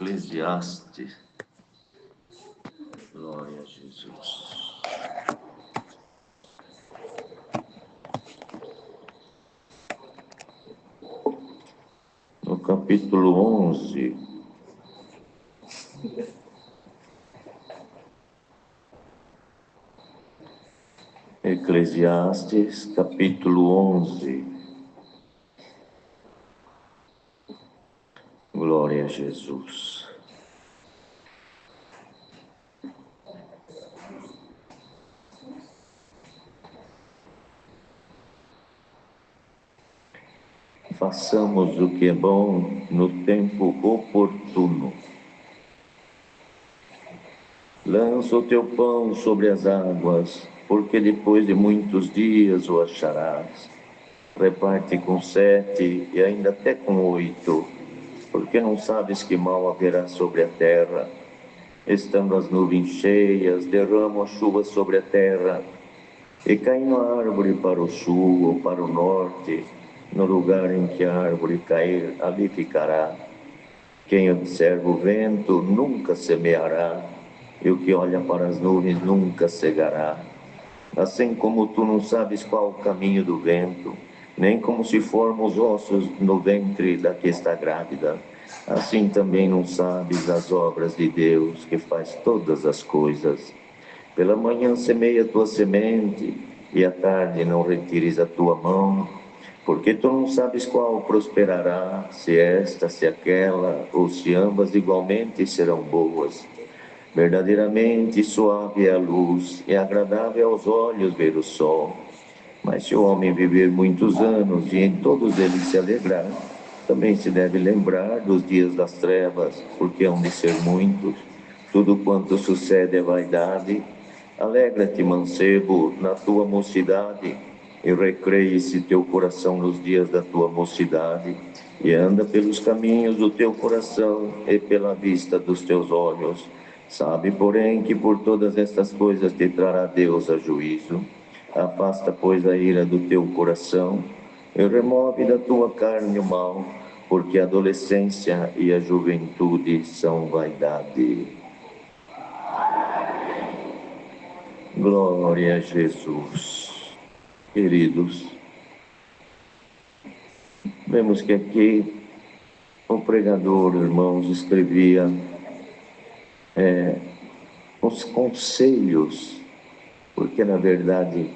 Eclesiastes. Glória a Jesus. No capítulo 11, Eclesiastes, capítulo 11. Glória a Jesus. Façamos o que é bom no tempo oportuno. Lança o teu pão sobre as águas, porque depois de muitos dias o acharás. Reparte com 7 e ainda até com 8, porque não sabes que mal haverá sobre a terra. Estando as nuvens cheias, derramam a chuva sobre a terra, e caindo a árvore para o sul ou para o norte, no lugar em que a árvore cair, ali ficará. Quem observa o vento nunca semeará, e o que olha para as nuvens nunca cegará. Assim como tu não sabes qual o caminho do vento, nem como se formam os ossos no ventre da que está grávida, assim também não sabes as obras de Deus, que faz todas as coisas. Pela manhã semeia a tua semente, e à tarde não retires a tua mão, porque tu não sabes qual prosperará, se esta, se aquela, ou se ambas igualmente serão boas. Verdadeiramente suave é a luz, e agradável aos olhos ver o sol. Mas se o homem viver muitos anos, e em todos eles se alegrar, também se deve lembrar dos dias das trevas, porque hão de ser muitos. Tudo quanto sucede é vaidade. Alegra-te, mancebo, na tua mocidade, e recreie-se teu coração nos dias da tua mocidade, e anda pelos caminhos do teu coração e pela vista dos teus olhos. Sabe, porém, que por todas estas coisas te trará Deus a juízo. Afasta, pois, a ira do teu coração, e remove da tua carne o mal, porque a adolescência e a juventude são vaidade. Glória a Jesus. Queridos, vemos que aqui o pregador, irmãos, escrevia os conselhos, porque na verdade,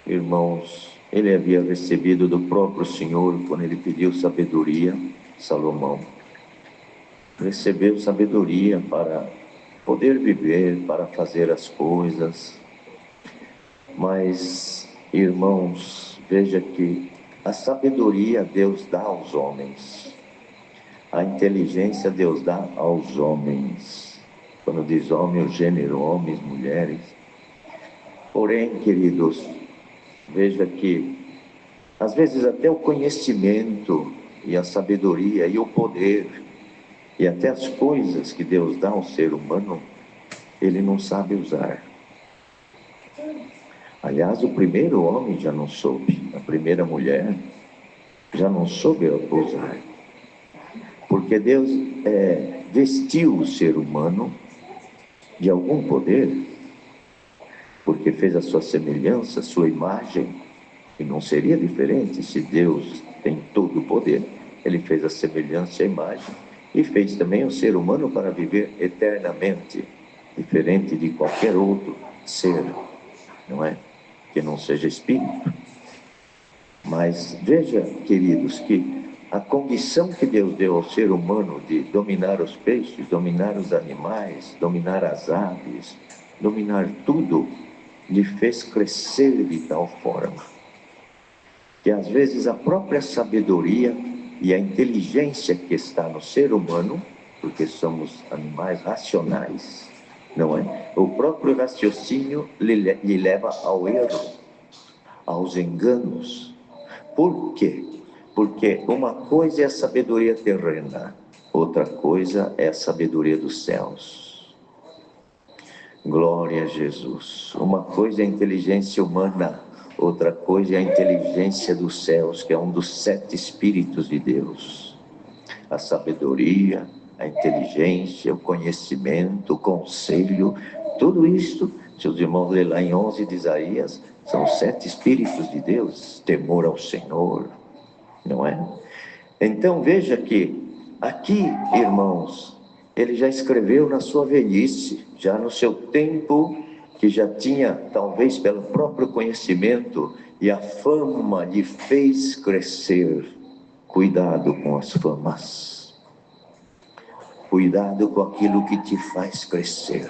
irmãos, ele havia recebido do próprio Senhor, quando ele pediu sabedoria, Salomão, recebeu sabedoria para poder viver, para fazer as coisas. Mas, irmãos, veja que a sabedoria Deus dá aos homens, a inteligência Deus dá aos homens. Quando diz homem, o gênero, homens, mulheres. Porém, queridos, veja que às vezes até o conhecimento e a sabedoria e o poder e até as coisas que Deus dá ao ser humano, ele não sabe usar. Aliás, o primeiro homem já não soube, a primeira mulher já não soube usar. Porque Deus vestiu o ser humano de algum poder, porque fez a sua semelhança, a sua imagem, e não seria diferente se Deus tem todo o poder. Ele fez a semelhança e a imagem, e fez também o ser humano para viver eternamente, diferente de qualquer outro ser, não é? Que não seja espírito. Mas veja, queridos, que a condição que Deus deu ao ser humano de dominar os peixes, dominar os animais, dominar as aves, dominar tudo, lhe fez crescer de tal forma que às vezes a própria sabedoria e a inteligência que está no ser humano, porque somos animais racionais, não é? O próprio raciocínio lhe leva ao erro, aos enganos. Por quê? Porque uma coisa é a sabedoria terrena, outra coisa é a sabedoria dos céus. Glória a Jesus. Uma coisa é a inteligência humana, outra coisa é a inteligência dos céus, que é um dos 7 Espíritos de Deus. A sabedoria, a inteligência, o conhecimento, o conselho, tudo isso, se os irmãos lerem lá em 11 de Isaías, são 7 Espíritos de Deus, temor ao Senhor, não é? Então veja que aqui, irmãos, ele já escreveu na sua velhice, já no seu tempo, que já tinha, talvez pelo próprio conhecimento, e a fama lhe fez crescer. Cuidado com as famas. Cuidado com aquilo que te faz crescer.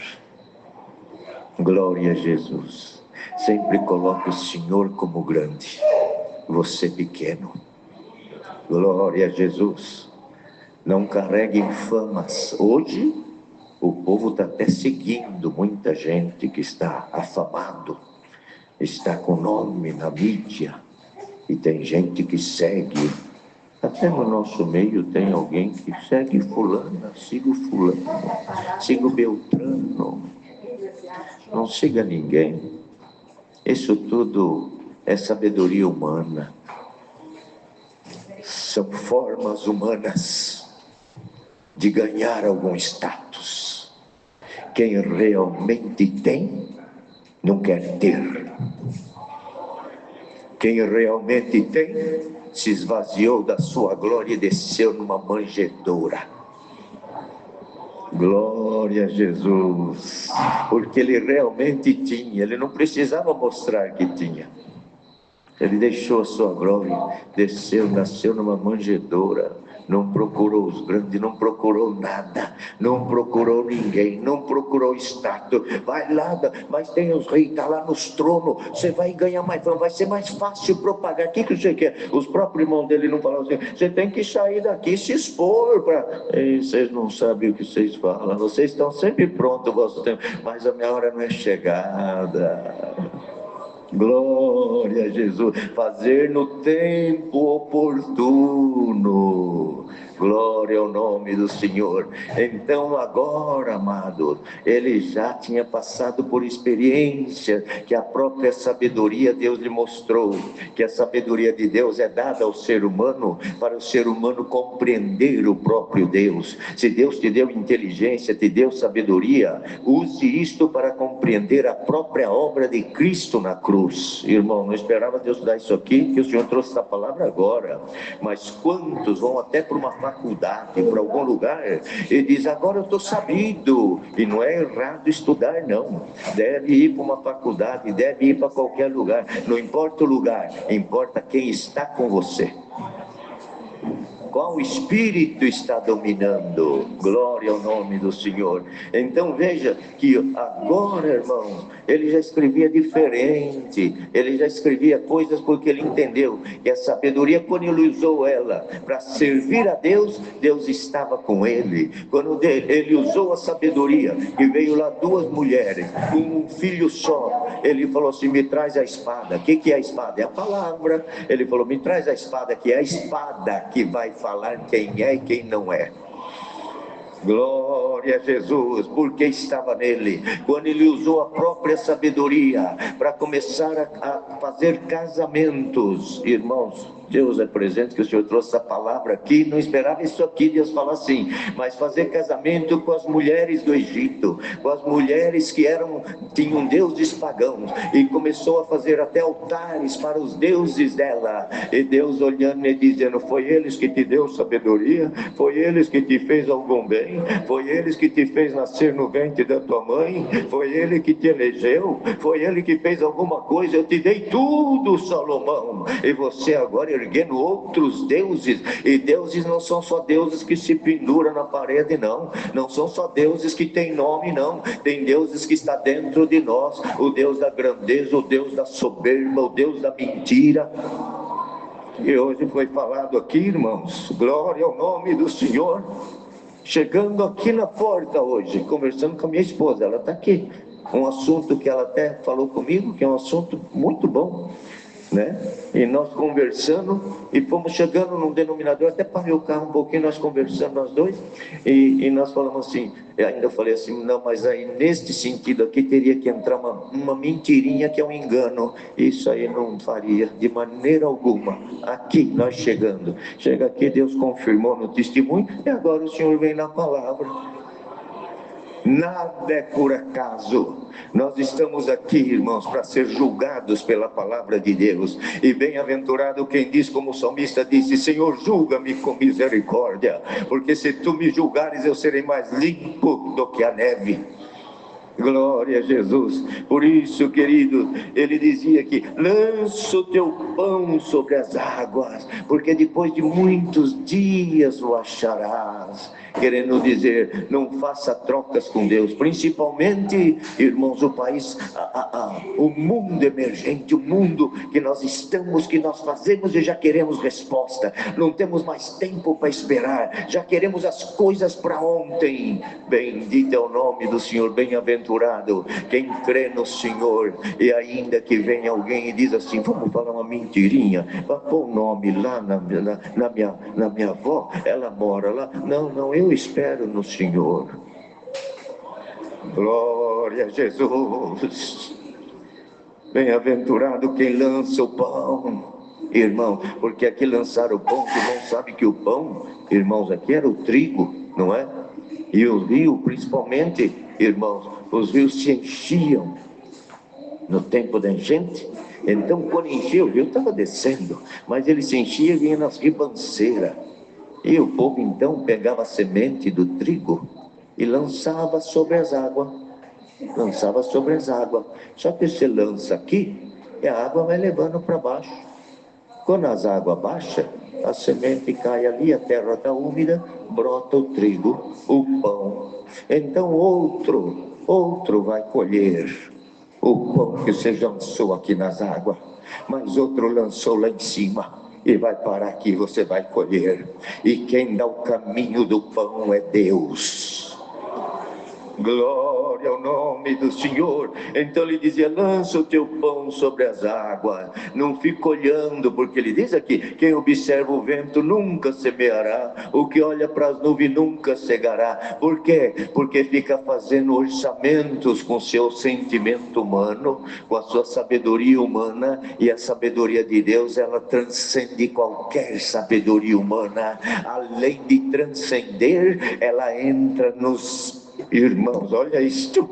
Glória a Jesus. Sempre coloque o Senhor como grande, você pequeno. Glória a Jesus. Não carregue famas. Hoje, o povo está até seguindo muita gente que está afamado, está com nome na mídia, e tem gente que segue. Até no nosso meio tem alguém que segue fulana, siga o fulano, siga o Beltrano. Não siga ninguém. Isso tudo é sabedoria humana. São formas humanas de ganhar algum status. Quem realmente tem, não quer ter. Quem realmente tem, se esvaziou da sua glória e desceu numa manjedoura. Glória a Jesus, porque ele realmente tinha, ele não precisava mostrar que tinha. Ele deixou a sua glória, desceu, nasceu numa manjedoura, não procurou os grandes, não procurou nada, não procurou ninguém, não procurou status. Vai lá, mas tem os reis, está lá nos tronos, você vai ganhar mais, vai ser mais fácil propagar. O que você quer? Os próprios irmãos dele não falaram assim, você tem que sair daqui e se expor. Vocês não sabem o que vocês falam, vocês estão sempre prontos, mas a minha hora não é chegada. Glória a Jesus, fazer no tempo oportuno. Glória ao nome do Senhor. Então agora, amado, ele já tinha passado por experiência que a própria sabedoria Deus lhe mostrou, que a sabedoria de Deus é dada ao ser humano para o ser humano compreender o próprio Deus. Se Deus te deu inteligência, te deu sabedoria, use isto para compreender a própria obra de Cristo na cruz. Irmão, não esperava Deus dar isso aqui, que o Senhor trouxe essa palavra agora, mas quantos vão até para uma faculdade, para algum lugar, e diz, agora eu estou sabido, e não é errado estudar, não, deve ir para uma faculdade, deve ir para qualquer lugar, não importa o lugar, importa quem está com você. Qual espírito está dominando? Glória ao nome do Senhor. Então veja que agora, irmãos, ele já escrevia diferente, ele já escrevia coisas porque ele entendeu que a sabedoria, quando ele usou ela para servir a Deus, Deus estava com ele. Quando ele usou a sabedoria, que veio lá 2 mulheres, com um filho só, ele falou assim, me traz a espada. O que é a espada? É a palavra. Ele falou, me traz a espada, que é a espada que vai falar quem é e quem não é. Glória a Jesus, porque estava nele. Quando ele usou a própria sabedoria para começar a fazer casamentos, irmãos, Deus é presente que o Senhor trouxe essa palavra aqui, não esperava isso aqui, Deus fala assim, mas fazer casamento com as mulheres do Egito, com as mulheres que tinham deuses pagãos, e começou a fazer até altares para os deuses dela, e Deus olhando e dizendo, foi eles que te deu sabedoria, foi eles que te fez algum bem, foi eles que te fez nascer no ventre da tua mãe, foi ele que te elegeu, foi ele que fez alguma coisa, eu te dei tudo, Salomão, e você agora erguendo outros deuses, e deuses não são só deuses que se penduram na parede, não são só deuses que têm nome, não, tem deuses que está dentro de nós, o Deus da grandeza, o Deus da soberba, o Deus da mentira. E hoje foi falado aqui, irmãos, glória ao nome do Senhor, chegando aqui na porta hoje, conversando com a minha esposa, ela está aqui, um assunto que ela até falou comigo, que é um assunto muito bom. né? E nós conversando, e fomos chegando num denominador, até parei o carro um pouquinho, nós conversando nós dois, e nós falamos assim, eu ainda falei assim, não, mas aí neste sentido aqui teria que entrar uma mentirinha que é um engano, isso aí não faria de maneira alguma. Aqui nós chega aqui, Deus confirmou no testemunho, e agora o Senhor vem na palavra. Nada é por acaso. Nós estamos aqui, irmãos, para ser julgados pela palavra de Deus. E bem-aventurado quem diz, como o salmista disse: Senhor, julga-me com misericórdia, porque se tu me julgares, eu serei mais limpo do que a neve. Glória a Jesus. Por isso, querido, ele dizia que lança o teu pão sobre as águas, porque depois de muitos dias o acharás. Querendo dizer, não faça trocas com Deus, principalmente, irmãos, o país, o mundo emergente, o mundo que nós estamos, que nós fazemos e já queremos resposta, não temos mais tempo para esperar, já queremos as coisas para ontem. Bendito é o nome do Senhor, bem-aventurado quem crê no Senhor. E ainda que venha alguém e diz assim, vamos falar uma mentirinha, vai pôr o nome lá na minha avó, ela mora lá. Não, eu espero no Senhor. Glória a Jesus. Bem-aventurado quem lança o pão, irmão, porque aqui lançaram o pão, que não sabe que o pão, irmãos, aqui era o trigo, não é? E o rio, principalmente, irmãos, os rios se enchiam no tempo da enchente. Então, quando enchia, o rio estava descendo, mas ele se enchia e vinha nas ribanceiras. E o povo então pegava a semente do trigo e lançava sobre as águas. Lançava sobre as águas. Só que você lança aqui e a água vai levando para baixo. Quando as águas baixam, a semente cai ali, a terra está úmida, brota o trigo, o pão. Então outro vai colher o pão que você lançou aqui nas águas, mas outro lançou lá em cima. E vai parar aqui, você vai colher. E quem dá o caminho do pão é Deus. Glória ao nome do Senhor. Então ele dizia, lança o teu pão sobre as águas, não fica olhando, porque ele diz aqui, quem observa o vento nunca semeará, o que olha para as nuvens nunca cegará. Por quê? Porque fica fazendo orçamentos com seu sentimento humano, com a sua sabedoria humana, e a sabedoria de Deus, ela transcende qualquer sabedoria humana. Além de transcender, ela entra nos... Irmãos, olha isto,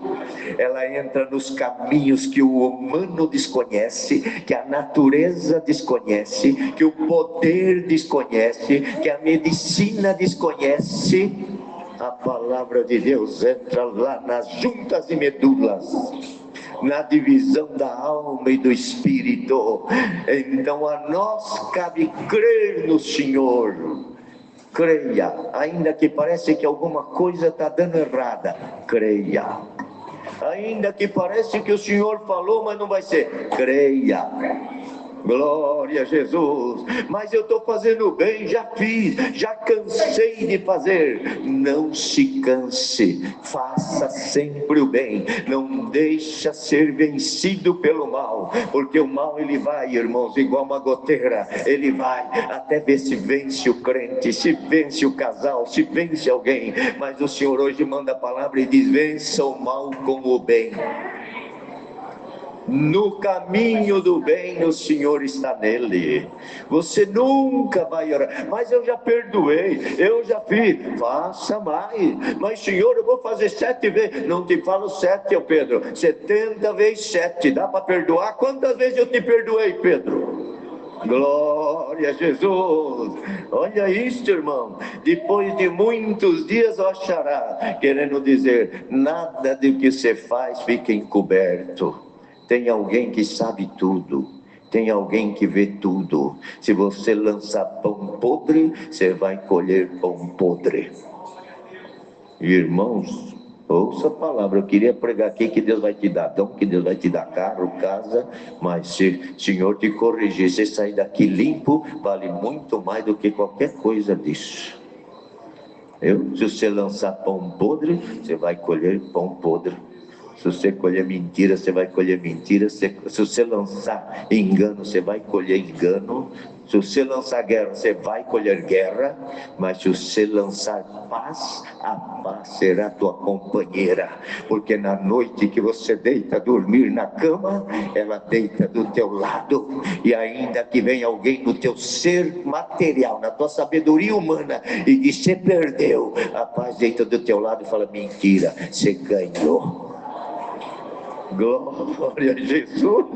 ela entra nos caminhos que o humano desconhece, que a natureza desconhece, que o poder desconhece, que a medicina desconhece. A palavra de Deus entra lá nas juntas e medulas, na divisão da alma e do espírito. Então a nós cabe crer no Senhor. Creia, ainda que parece que alguma coisa está dando errada, creia. Ainda que parece que o Senhor falou, mas não vai ser, creia. Glória a Jesus. Mas eu estou fazendo bem, já fiz, já cansei de fazer. Não se canse, faça sempre o bem, não deixa ser vencido pelo mal, porque o mal ele vai, irmãos, igual uma goteira, ele vai até ver se vence o crente, se vence o casal, se vence alguém. Mas o Senhor hoje manda a palavra e diz, vença o mal com o bem. No caminho do bem o Senhor está nele. Você nunca vai orar, mas eu já perdoei, eu já fiz, faça mais. Mas Senhor, eu vou fazer 7 vezes. Não te falo 7, Pedro, 70 vezes 7, dá para perdoar? Quantas vezes eu te perdoei, Pedro? Glória a Jesus. Olha isso, irmão, depois de muitos dias o achará, querendo dizer, nada do que você faz fica encoberto. Tem alguém que sabe tudo, tem alguém que vê tudo. Se você lançar pão podre, você vai colher pão podre. Irmãos, ouça a palavra. Eu queria pregar aqui que Deus vai te dar dom, que Deus vai te dar carro, casa, mas se o Senhor te corrigir, você sair daqui limpo, vale muito mais do que qualquer coisa disso. Se você lançar pão podre, você vai colher pão podre. Se você colher mentira, você vai colher mentira. Se você lançar engano, você vai colher engano. Se você lançar guerra, você vai colher guerra. Mas se você lançar paz, a paz será tua companheira. Porque na noite que você deita a dormir na cama, ela deita do teu lado. E ainda que venha alguém no teu ser material, na tua sabedoria humana, e diz: você perdeu, a paz deita do teu lado e fala: mentira, você ganhou. Glória a Jesus,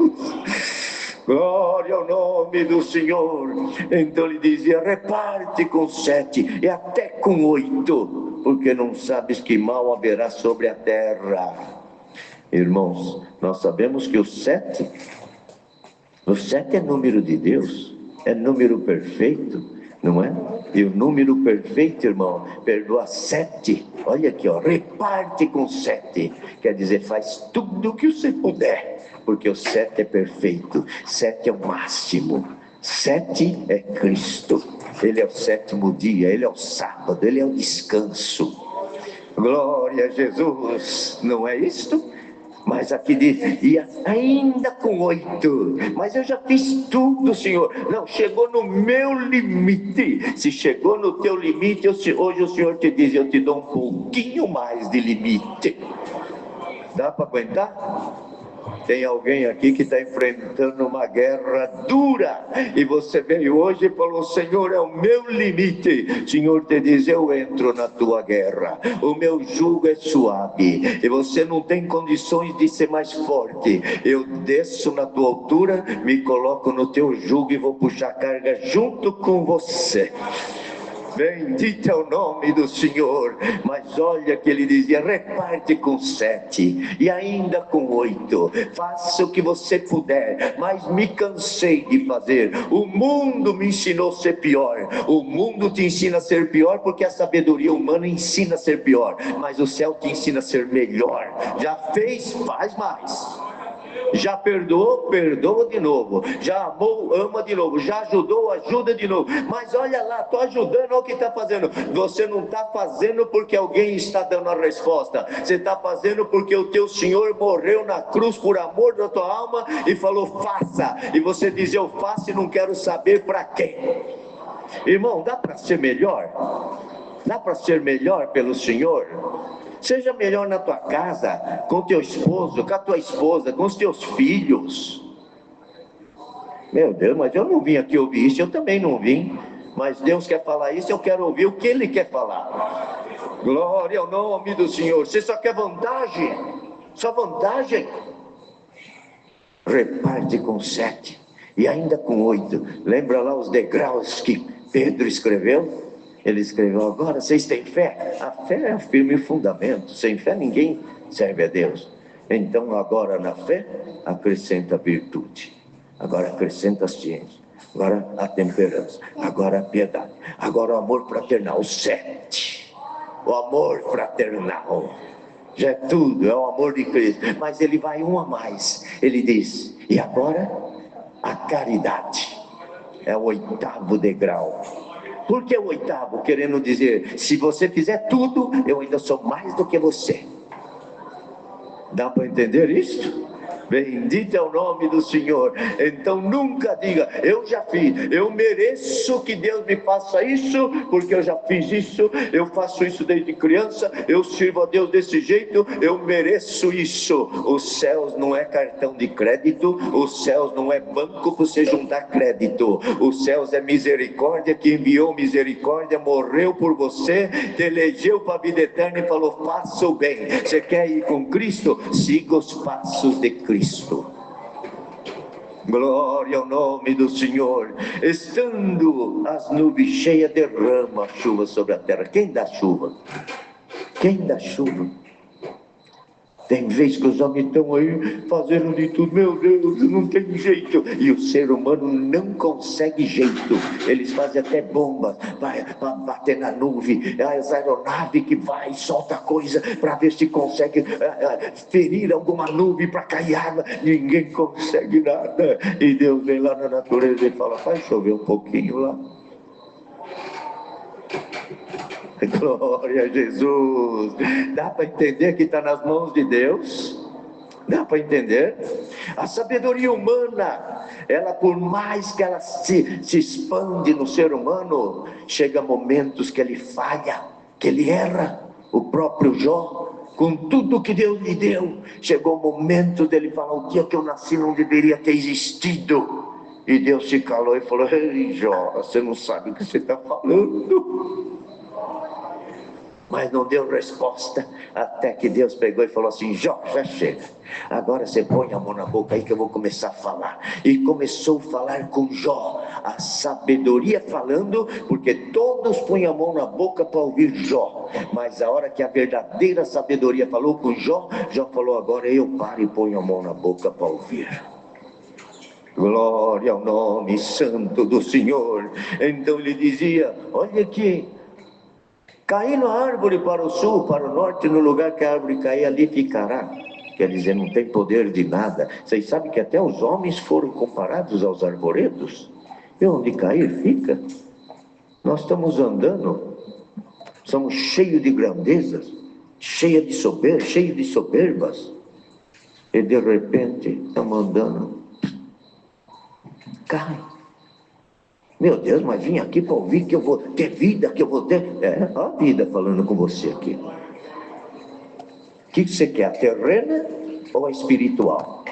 glória ao nome do Senhor. Então ele dizia: reparte com 7 e até com 8, porque não sabes que mal haverá sobre a terra. Irmãos, nós sabemos que o 7 é número de Deus, é número perfeito, não é? E o número perfeito, irmão, perdoa 7. Olha aqui, ó, reparte com 7. Quer dizer, faz tudo o que você puder, porque o 7 é perfeito. 7 é o máximo. 7 é Cristo. Ele é o 7º dia, ele é o sábado, ele é o descanso. Glória a Jesus, não é isto? Mas aqui diz: e ainda com 8, mas eu já fiz tudo, Senhor. Não, chegou no meu limite. Se chegou no teu limite, hoje o Senhor te diz: eu te dou um pouquinho mais de limite. Dá para aguentar? Tem alguém aqui que está enfrentando uma guerra dura, e você veio hoje e falou: Senhor, é o meu limite. O Senhor te diz: eu entro na tua guerra, o meu jugo é suave, e você não tem condições de ser mais forte. Eu desço na tua altura, me coloco no teu jugo e vou puxar carga junto com você. Bendito é o nome do Senhor. Mas olha que ele dizia: reparte com 7 e ainda com 8, faça o que você puder, mas me cansei de fazer. O mundo me ensinou a ser pior. O mundo te ensina a ser pior porque a sabedoria humana ensina a ser pior, mas o céu te ensina a ser melhor. Já fez, faz mais. Já perdoou, perdoa de novo. Já amou, ama de novo. Já ajudou, ajuda de novo. Mas olha lá, estou ajudando, olha o que está fazendo. Você não está fazendo porque alguém está dando a resposta. Você está fazendo porque o teu Senhor morreu na cruz por amor da tua alma e falou: faça. E você diz: eu faço e não quero saber para quem. Irmão, dá para ser melhor? Dá para ser melhor pelo Senhor? Seja melhor na tua casa, com teu esposo, com a tua esposa, com os teus filhos. Meu Deus, mas eu não vim aqui ouvir isso, eu também não vim. Mas Deus quer falar isso, eu quero ouvir o que Ele quer falar. Glória ao nome do Senhor. Você só quer vantagem? Só vantagem? Reparte com 7 e ainda com 8. Lembra lá os degraus que Pedro escreveu? Ele escreveu: agora vocês têm fé? A fé é o firme fundamento. Sem fé ninguém serve a Deus. Então agora na fé acrescenta a virtude, agora acrescenta a ciência, agora a temperança, agora a piedade, agora o amor fraternal. 7, o amor fraternal. Já é tudo, é o amor de Cristo. Mas ele vai um a mais. Ele diz: e agora a caridade. É o 8º degrau. Por que o 8º? Querendo dizer: se você fizer tudo, eu ainda sou mais do que você. Dá para entender isso? Bendito é o nome do Senhor. Então nunca diga: eu já fiz, eu mereço que Deus me faça isso, porque eu já fiz isso, eu faço isso desde criança, eu sirvo a Deus desse jeito, eu mereço isso. Os céus não é cartão de crédito, os céus não é banco para você juntar crédito. Os céus é misericórdia, que enviou misericórdia, morreu por você, te elegeu para a vida eterna e falou: faça o bem. Você quer ir com Cristo? Siga os passos de Cristo. Glória ao nome do Senhor. Estando as nuvens cheias, derrama a chuva sobre a terra. Quem dá chuva? Quem dá chuva? Tem vezes que os homens estão aí fazendo de tudo. Meu Deus, não tem jeito. E o ser humano não consegue jeito. Eles fazem até bombas, vai bater na nuvem, as aeronaves que vai e solta coisa para ver se consegue ferir alguma nuvem para cair água. Ninguém consegue nada. E Deus vem lá na natureza e fala: faz chover um pouquinho lá. Glória a Jesus. Dá para entender que está nas mãos de Deus? Dá para entender? A sabedoria humana, ela por mais que ela se expande no ser humano, chega momentos que ele falha, que ele erra. O próprio Jó, com tudo que Deus lhe deu, chegou o momento dele falar: o dia que eu nasci não deveria ter existido. E Deus se calou e falou: ei Jó, você não sabe o que você está falando. Mas não deu resposta, até que Deus pegou e falou assim: Jó, já chega, agora você põe a mão na boca aí que eu vou começar a falar. E começou a falar com Jó, a sabedoria falando, porque todos põem a mão na boca para ouvir Jó, mas a hora que a verdadeira sabedoria falou com Jó, Jó falou: agora eu paro e ponho a mão na boca para ouvir. Glória ao nome santo do Senhor. Então ele dizia: olha aqui, caindo a árvore para o sul, para o norte, no lugar que a árvore cair, ali ficará. Quer dizer, não tem poder de nada. Vocês sabem que até os homens foram comparados aos arvoredos? E onde cair, fica. Nós estamos andando, somos cheios de grandezas, cheios de soberbas. E de repente, estamos andando, cai. Meu Deus, mas vim aqui para ouvir que eu vou ter vida, que eu vou ter... É a vida falando com você aqui. O que você quer, a terrena ou a espiritual?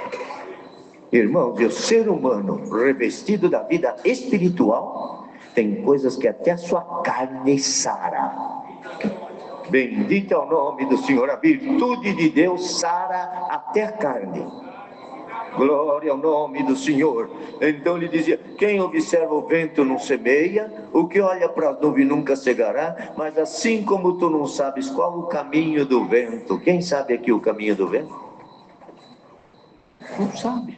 Irmãos, o ser humano revestido da vida espiritual, tem coisas que até a sua carne sara. Bendito é o nome do Senhor, a virtude de Deus sara até a carne. Glória ao nome do Senhor. Então ele dizia: quem observa o vento não semeia, o que olha para a nuvem nunca cegará, mas assim como tu não sabes qual o caminho do vento, quem sabe aqui o caminho do vento? Não sabe.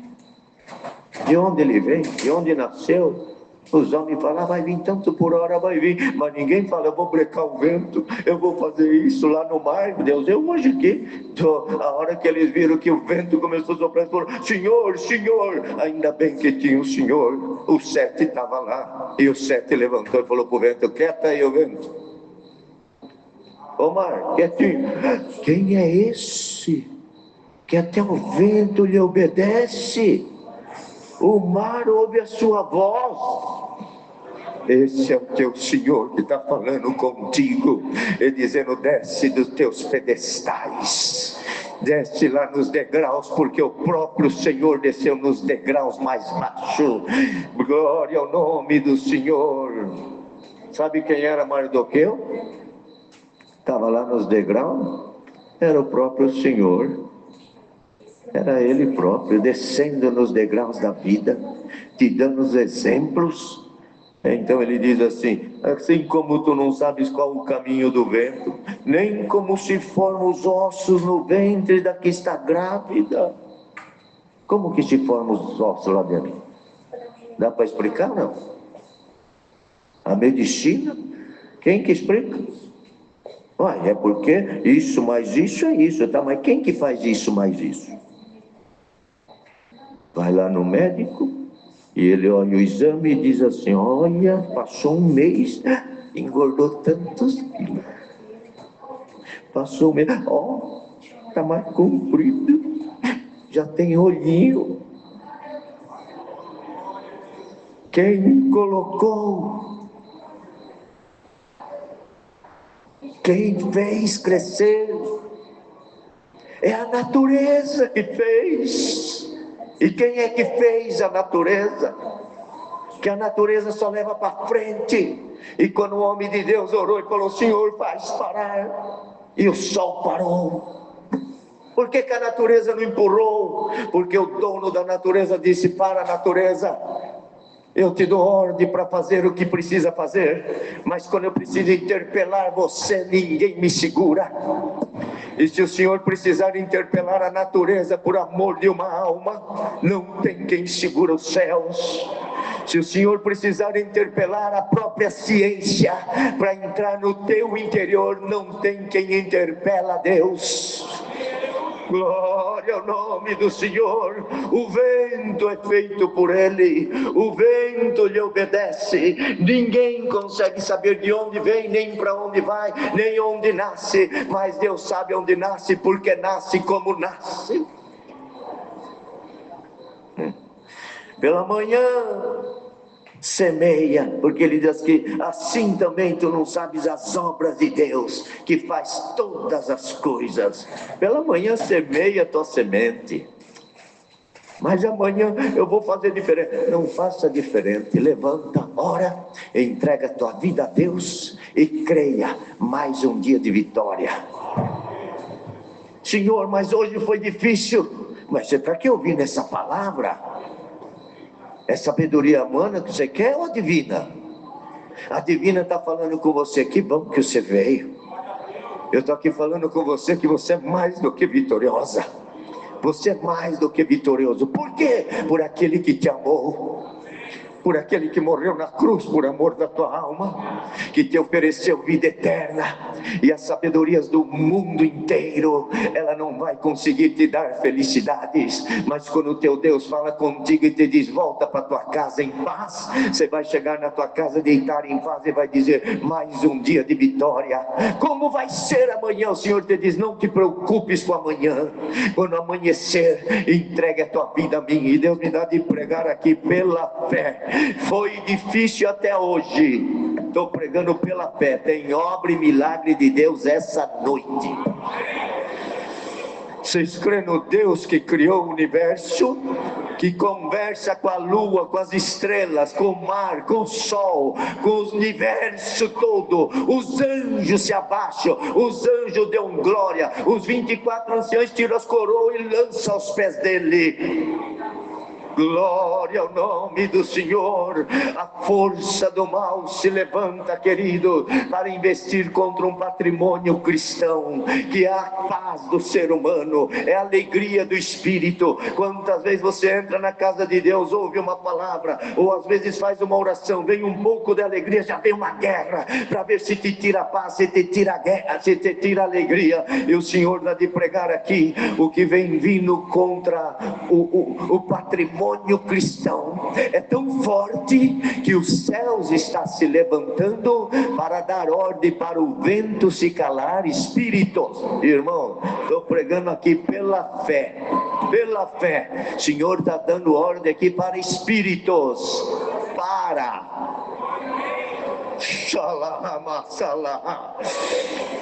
De onde ele vem, de onde nasceu. Os homens falam: vai vir tanto por hora, vai vir. Mas ninguém fala: eu vou brecar o vento, eu vou fazer isso lá no mar. Deus, eu hoje aqui. A hora que eles viram que o vento começou a soprar, eles falaram: Senhor, Senhor. Ainda bem que tinha o Senhor. O 7 estava lá. E o 7 levantou e falou para o vento: quieta aí o vento. Ô mar, quietinho. Quem é esse que até o vento lhe obedece? O mar ouve a sua voz. Esse é o teu Senhor que está falando contigo e dizendo: desce dos teus pedestais, desce lá nos degraus, porque o próprio Senhor desceu nos degraus mais baixos. Glória ao nome do Senhor. Sabe quem era Mardoqueu? Estava lá nos degraus, era o próprio Senhor. Era ele próprio, descendo nos degraus da vida, te dando os exemplos. Então ele diz assim: assim como tu não sabes qual o caminho do vento, nem como se formam os ossos no ventre da que está grávida. Como que se formam os ossos lá dentro? Dá para explicar, não? A medicina? Quem que explica? É porque isso mais isso é isso, tá? Mas quem que faz isso mais isso? Vai lá no médico e ele olha o exame e diz assim: olha, passou um mês, engordou tantos quilos. Passou um mês, está mais comprido, já tem olhinho. Quem colocou? Quem fez crescer? É a natureza que fez. E quem é que fez a natureza? Que a natureza só leva para frente. E quando o homem de Deus orou e falou: Senhor, faz parar, e o sol parou. Por que a natureza não empurrou? Porque o dono da natureza disse para a natureza: eu te dou ordem para fazer o que precisa fazer, mas quando eu preciso interpelar você, ninguém me segura. E se o Senhor precisar interpelar a natureza por amor de uma alma, não tem quem segura os céus. Se o Senhor precisar interpelar a própria ciência para entrar no teu interior, não tem quem interpela Deus. Glória ao nome do Senhor. O vento é feito por Ele, o vento lhe obedece. Ninguém consegue saber de onde vem, nem para onde vai, nem onde nasce, mas Deus sabe onde nasce, porque nasce como nasce. Pela manhã, semeia, porque ele diz que assim também tu não sabes as obras de Deus, que faz todas as coisas. Pela manhã, semeia a tua semente. Mas amanhã eu vou fazer diferente. Não faça diferente. Levanta, ora, entrega a tua vida a Deus e creia. Mais um dia de vitória. Senhor, mas hoje foi difícil. Mas você está aqui ouvindo essa palavra? É sabedoria humana que você quer ou a divina? A divina está falando com você. Que bom que você veio. Eu estou aqui falando com você que você é mais do que vitoriosa. Você é mais do que vitorioso. Por quê? Por aquele que te amou. Por aquele que morreu na cruz por amor da tua alma, que te ofereceu vida eterna, e as sabedorias do mundo inteiro, ela não vai conseguir te dar felicidades, mas quando o teu Deus fala contigo e te diz, volta para tua casa em paz, você vai chegar na tua casa, deitar em paz e vai dizer, mais um dia de vitória. Como vai ser amanhã? O Senhor te diz, não te preocupes com amanhã, quando amanhecer, entregue a tua vida a mim, e Deus me dá de pregar aqui pela fé. Foi difícil até hoje, estou pregando pela fé. Tem obra e milagre de Deus essa noite. Vocês creem no Deus que criou o universo, que conversa com a lua, com as estrelas, com o mar, com o sol, com o universo todo? Os anjos se abaixam, os anjos dão glória, os 24 anciãos tiram as coroas e lançam aos pés dele. Glória ao nome do Senhor. A força do mal se levanta, querido, para investir contra um patrimônio cristão, que é a paz do ser humano, é a alegria do Espírito. Quantas vezes você entra na casa de Deus, ouve uma palavra, ou às vezes faz uma oração, vem um pouco de alegria, já vem uma guerra, para ver se te tira a paz, se te tira a guerra, se te tira a alegria. E o Senhor dá de pregar aqui, o que vem vindo contra o patrimônio cristão é tão forte que os céus está se levantando para dar ordem para o vento se calar. Espíritos, irmão, estou pregando aqui pela fé, pela fé. O Senhor está dando ordem aqui para espíritos,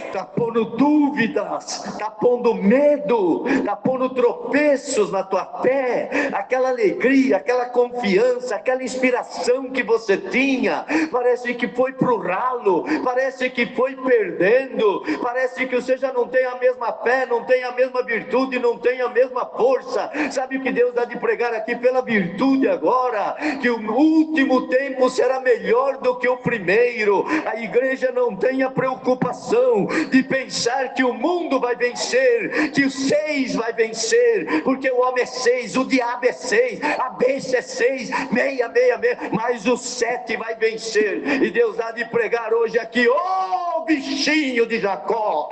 está pondo dúvidas, está pondo medo, está pondo tropeços na tua fé. Aquela alegria, aquela confiança, aquela inspiração que você tinha, parece que foi pro ralo, parece que foi perdendo, parece que você já não tem a mesma fé, não tem a mesma virtude, não tem a mesma força. Sabe o que Deus dá de pregar aqui pela virtude agora? Que o último tempo será melhor do que o primeiro. A igreja não tenha preocupação de pensar que o mundo vai vencer, que o 6 vai vencer, porque o homem é 6, o diabo é 6, a besta é 6, 666, mas o 7 vai vencer. E Deus há de pregar hoje aqui, ô bichinho de Jacó,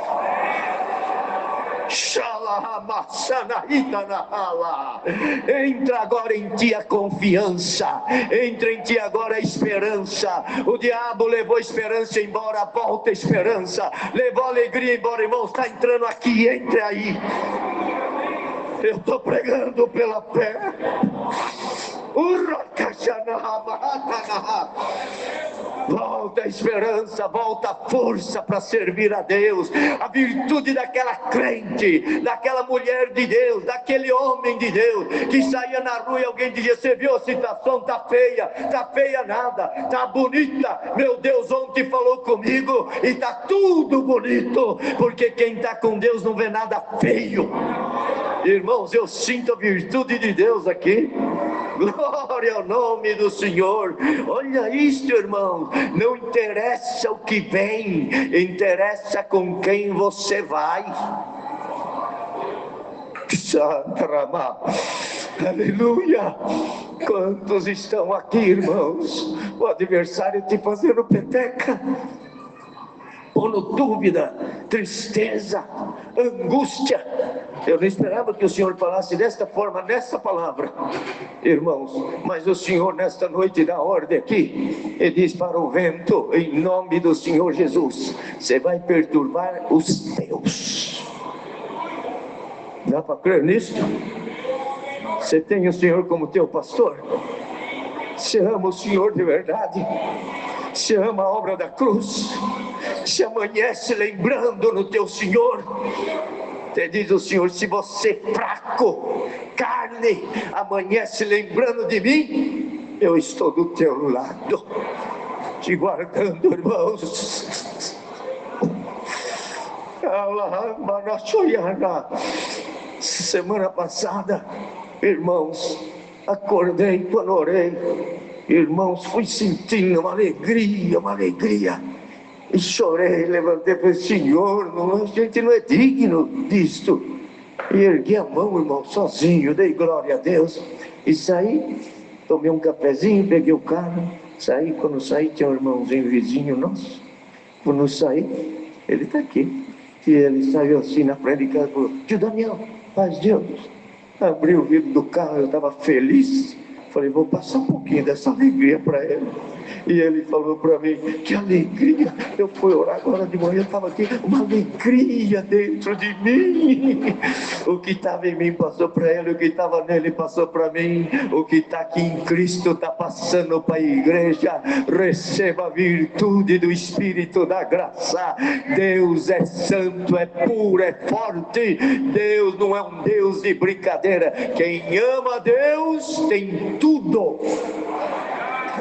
entra agora em ti a confiança, entra em ti agora a esperança. O diabo levou a esperança embora, volta a esperança, levou a alegria embora. Irmão, está entrando aqui, entre aí. Eu estou pregando pela fé. Volta a esperança, volta a força para servir a Deus, a virtude daquela crente, daquela mulher de Deus, daquele homem de Deus, que saía na rua e alguém dizia, você viu a situação, tá feia nada, tá bonita, meu Deus ontem falou comigo, e tá tudo bonito, porque quem está com Deus não vê nada feio. Irmãos, eu sinto a virtude de Deus aqui. Glória ao nome do Senhor. Olha isto, irmão. Não interessa o que vem, interessa com quem você vai. Aleluia. Quantos estão aqui, irmãos? O adversário te fazendo peteca, pondo dúvida, tristeza, angústia. Eu não esperava que o Senhor falasse desta forma, nessa palavra, irmãos, mas o Senhor nesta noite dá ordem aqui, e diz para o vento, em nome do Senhor Jesus, você vai perturbar os teus. Dá para crer nisso? Você tem o Senhor como teu pastor? Você ama o Senhor de verdade? Você ama a obra da cruz? Você amanhece lembrando no teu Senhor? Você diz o Senhor: se você fraco, carne, amanhece lembrando de mim, eu estou do teu lado, te guardando, irmãos. Semana passada, irmãos, acordei quando orei, irmãos, fui sentindo uma alegria, e chorei, levantei para o Senhor, a gente não é digno disto, e ergui a mão, irmão, sozinho, dei glória a Deus, e saí, tomei um cafezinho, peguei o carro, saí. Quando saí, tinha um irmãozinho vizinho nosso, quando saí, ele está aqui, e ele saiu assim na frente de casa e falou: tio Daniel, paz de Deus. Abri o vidro do carro, eu estava feliz, falei: vou passar um pouquinho dessa alegria para ele. E ele falou para mim: que alegria. Eu fui orar agora de manhã, estava aqui, uma alegria dentro de mim. O que estava em mim passou para ele, o que estava nele passou para mim. O que está aqui em Cristo está passando para a igreja. Receba a virtude do Espírito da graça. Deus é santo, é puro, é forte. Deus não é um Deus de brincadeira. Quem ama a Deus tem tudo.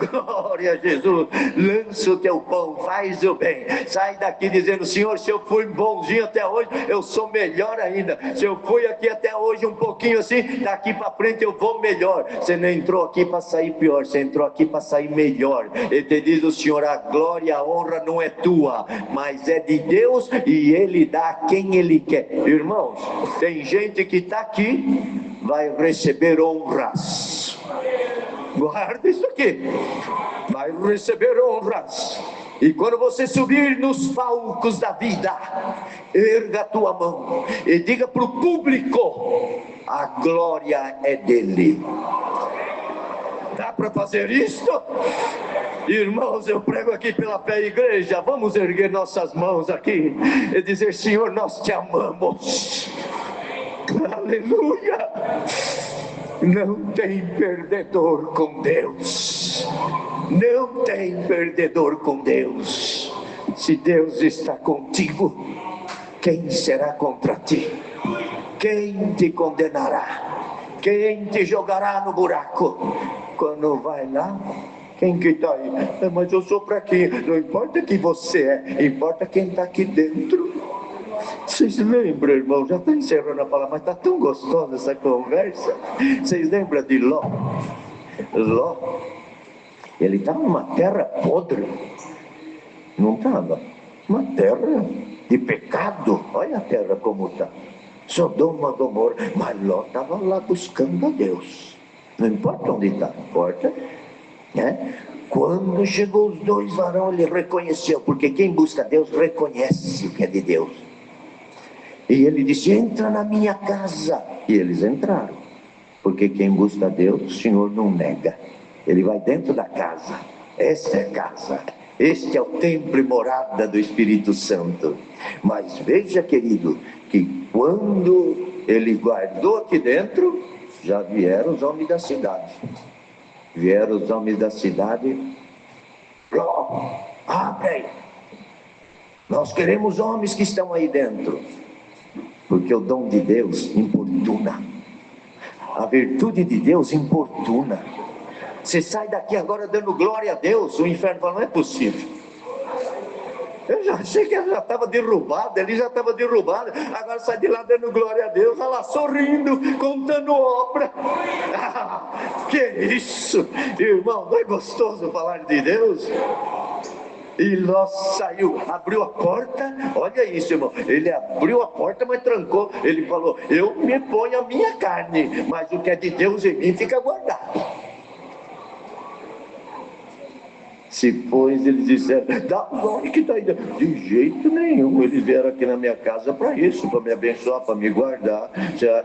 Glória a Jesus. Lança o teu pão, faz o bem. Sai daqui dizendo: Senhor, se eu fui bonzinho até hoje, eu sou melhor ainda. Se eu fui aqui até hoje um pouquinho assim, daqui para frente eu vou melhor. Você não entrou aqui para sair pior, você entrou aqui para sair melhor. E te diz o Senhor: a glória, a honra não é tua, mas é de Deus, e Ele dá a quem Ele quer. Irmãos, tem gente que está aqui, vai receber honras. Guarda isso aqui, vai receber honras. E quando você subir nos palcos da vida, erga a tua mão e diga para o público: a glória é dele. Dá para fazer isso? Irmãos, eu prego aqui pela fé, igreja. Vamos erguer nossas mãos aqui e dizer: Senhor, nós te amamos. Aleluia. Não tem perdedor com Deus. Não tem perdedor com Deus. Se Deus está contigo, quem será contra ti? Quem te condenará? Quem te jogará no buraco? Quando vai lá, quem que está aí? Mas eu sou fraquinho. Não importa quem você é, importa quem está aqui dentro. Vocês lembram, irmão? Já estou encerrando a palavra, mas está tão gostosa essa conversa. Vocês lembram de Ló? Ló, ele estava numa terra podre. Não estava? Uma terra de pecado. Olha a terra como está. Sodoma, Gomorra. Mas Ló estava lá buscando a Deus. Não importa onde está, importa, né? Quando chegou os dois varões, ele reconheceu, porque quem busca Deus reconhece o que é de Deus. E ele disse: entra na minha casa. E eles entraram, porque quem busca Deus, o Senhor não nega. Ele vai dentro da casa. Esta é a casa, este é o templo e morada do Espírito Santo. Mas veja, querido, que quando ele guardou aqui dentro, já vieram os homens da cidade. Vieram os homens da cidade: abre aí, nós queremos homens que estão aí dentro. Porque o dom de Deus importuna. A virtude de Deus importuna. Você sai daqui agora dando glória a Deus, o inferno fala: não é possível. Eu já achei que ela já estava derrubada, ele já estava derrubado. Agora sai de lá dando glória a Deus, olha lá, sorrindo, contando obra. Que isso, irmão, não é gostoso falar de Deus? E Ló saiu, abriu a porta. Olha isso, irmão. Ele abriu a porta, mas trancou. Ele falou: eu me ponho a minha carne, mas o que é de Deus em mim fica guardado. Se pois eles disseram: dá onde que está indo? De jeito nenhum, eles vieram aqui na minha casa para isso, para me abençoar, para me guardar.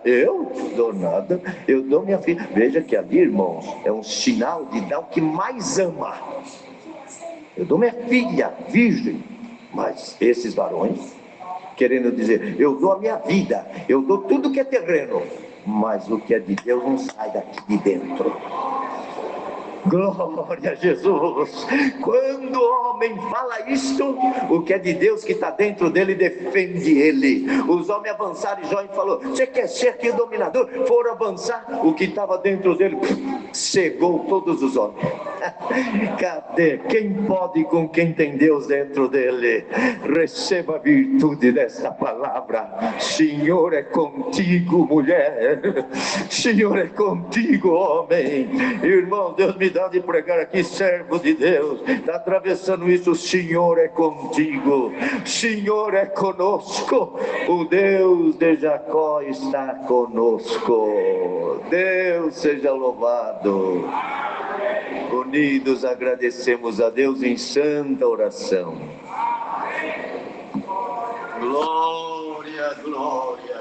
Eu dou nada, eu dou minha filha. Veja que ali, irmãos, é um sinal de dar o que mais ama. Eu dou minha filha virgem. Mas esses varões, querendo dizer: eu dou a minha vida, eu dou tudo que é terreno, mas o que é de Deus não sai daqui de dentro. Glória a Jesus. Quando o homem fala isto, o que é de Deus que está dentro dele defende ele. Os homens avançaram e Jó falou: você quer ser aqui o dominador? Foram avançar, o que estava dentro dele cegou todos os homens. Cadê? Quem pode com quem tem Deus dentro dele? Receba a virtude desta palavra. Senhor é contigo, mulher. Senhor é contigo, homem. Irmão, Deus me dá de pregar aqui, servo de Deus, está atravessando isso. O Senhor é contigo, o Senhor é conosco, o Deus de Jacó está conosco. Deus seja louvado. Unidos agradecemos a Deus em santa oração. Glória, glória.